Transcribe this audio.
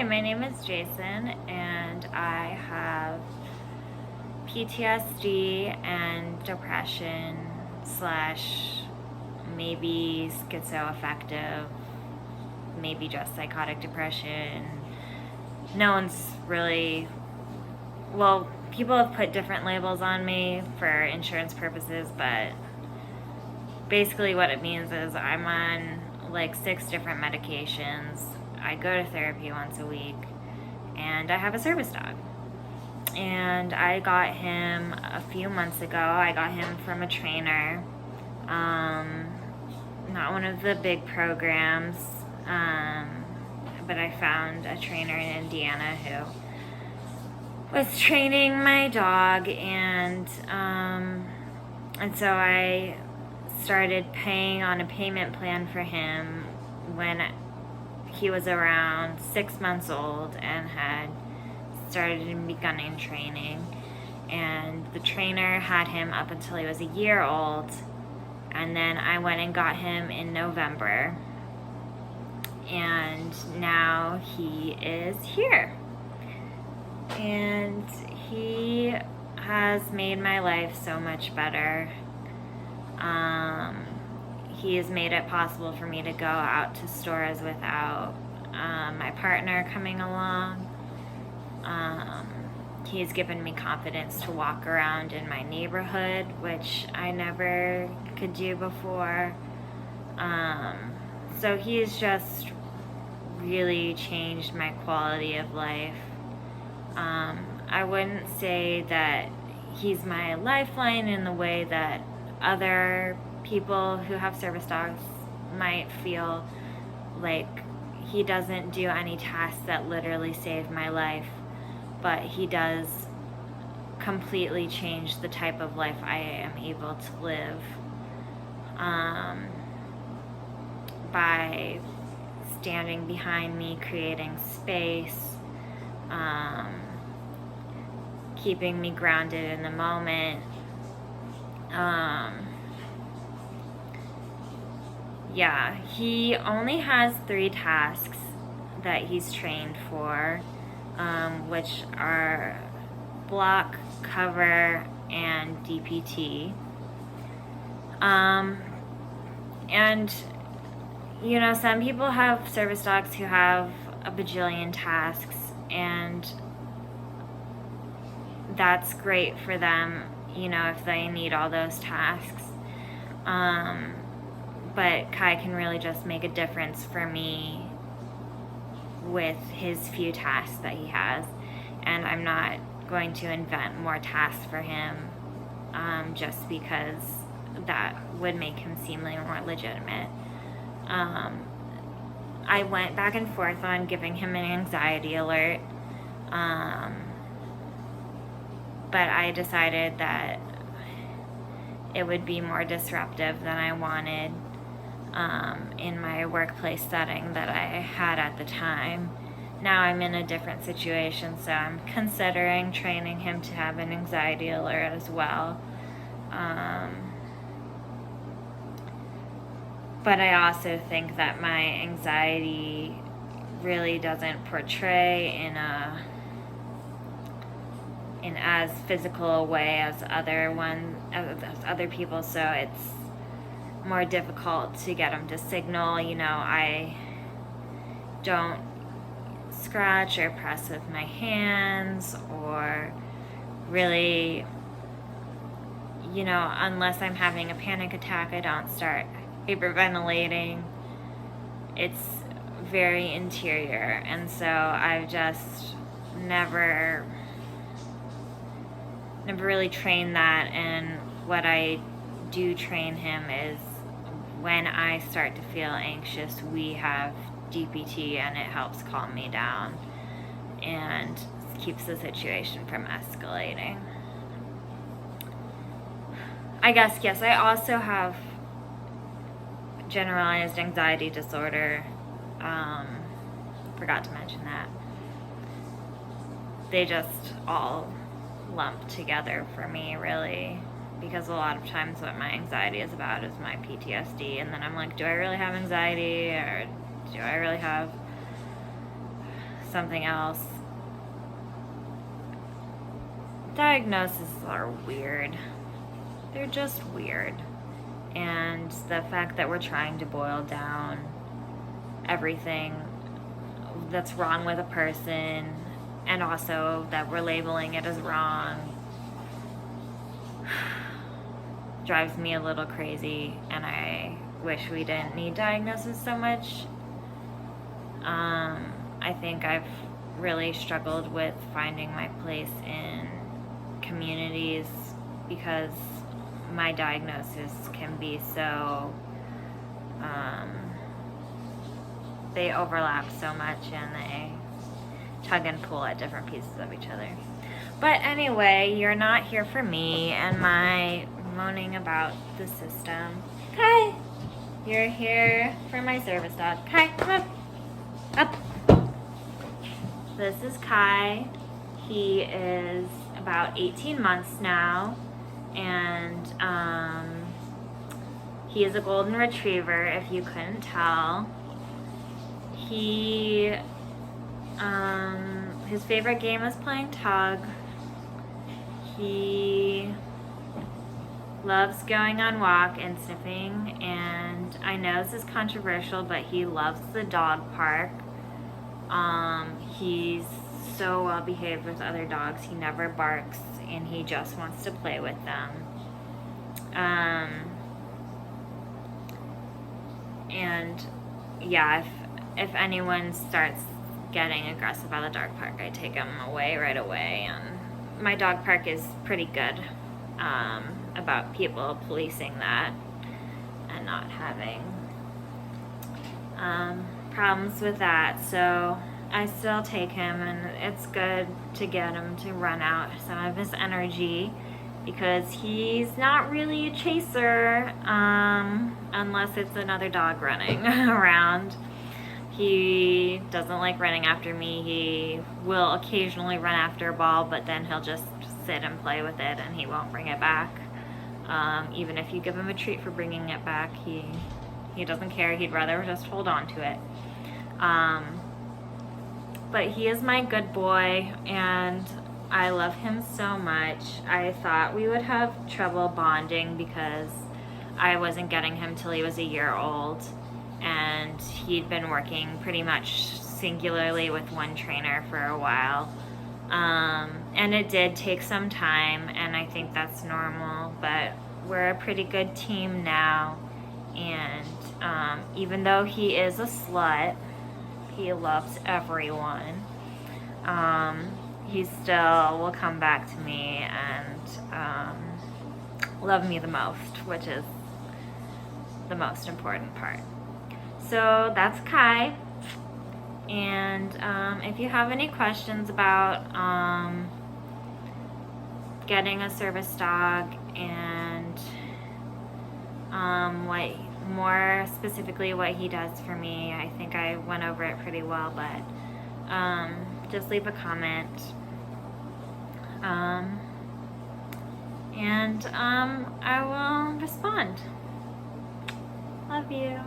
Hi, my name is Jason, and I have PTSD and depression slash maybe schizoaffective, maybe just psychotic depression. No one's really, well, people have put different labels on me for insurance purposes, but basically what it means is I'm on like 6 different medications. I go to therapy once a week, and I have a service dog. And I got him a few months ago. I got him from a trainer, not one of the big programs, but I found a trainer in Indiana who was training my dog, and so I started paying on a payment plan for him when he was around 6 months old and had started and begun training. And the trainer had him up until he was a year old, and then I went and got him in November, and now he is here. And he has made my life so much better. He has made it possible for me to go out to stores without my partner coming along. He has given me confidence to walk around in my neighborhood, which I never could do before. So he's just really changed my quality of life. I wouldn't say that he's my lifeline in the way that other people who have service dogs might feel. Like, he doesn't do any tasks that literally save my life, but he does completely change the type of life I am able to live, by standing behind me, creating space, keeping me grounded in the moment. Yeah, he only has 3 tasks that he's trained for, which are block, cover, and DPT. And, you know, some people have service dogs who have a bajillion tasks, and that's great for them, you know, if they need all those tasks. But Kai can really just make a difference for me with his few tasks that he has, and I'm not going to invent more tasks for him just because that would make him seem like more legitimate. I went back and forth on giving him an anxiety alert, but I decided that it would be more disruptive than I wanted in my workplace setting that I had at the time. Now I'm in a different situation, so I'm considering training him to have an anxiety alert as well. But I also think that my anxiety really doesn't portray in as physical a way as other people, so it's more difficult to get them to signal. You know, I don't scratch or press with my hands, or really, you know, unless I'm having a panic attack, I don't start hyperventilating. It's very interior, and so I've just never really trained that. And what I do train him is, when I start to feel anxious, we have DPT, and it helps calm me down and keeps the situation from escalating. I guess, yes, I also have generalized anxiety disorder. Forgot to mention that. They just all lump together for me, really, because a lot of times what my anxiety is about is my PTSD, and then I'm like, do I really have anxiety, or do I really have something else. Diagnoses are weird. They're just weird. And the fact that we're trying to boil down everything that's wrong with a person, and also that we're labeling it as wrong, drives me a little crazy, and I wish we didn't need diagnosis so much. I think I've really struggled with finding my place in communities because my diagnosis can be so, they overlap so much and they tug and pull at different pieces of each other. But anyway, you're not here for me and my moaning about the system. Kai! You're here for my service dog. Kai, come up. Up. This is Kai. He is about 18 months now, and he is a golden retriever, if you couldn't tell. He, his favorite game is playing tug. He loves going on walk and sniffing, and I know this is controversial, but he loves the dog park. He's so well behaved with other dogs. He never barks, and he just wants to play with them. And yeah, if anyone starts getting aggressive at the dog park, I take him away right away. And my dog park is pretty good about people policing that and not having problems with that. So I still take him, and it's good to get him to run out some of his energy, because he's not really a chaser unless it's another dog running around. He doesn't like running after me. He will occasionally run after a ball, but then he'll just sit and play with it, and he won't bring it back. Even if you give him a treat for bringing it back, he doesn't care. He'd rather just hold on to it. But he is my good boy, and I love him so much. I thought we would have trouble bonding because I wasn't getting him till he was a year old, and he'd been working pretty much singularly with one trainer for a while. And it did take some time, and I think that's normal, but we're a pretty good team now. And even though he is a slut, he loves everyone, he still will come back to me and love me the most, which is the most important part. So that's Kai. And if you have any questions about getting a service dog and what more specifically what he does for me, I think I went over it pretty well, but just leave a comment. And I will respond. Love you.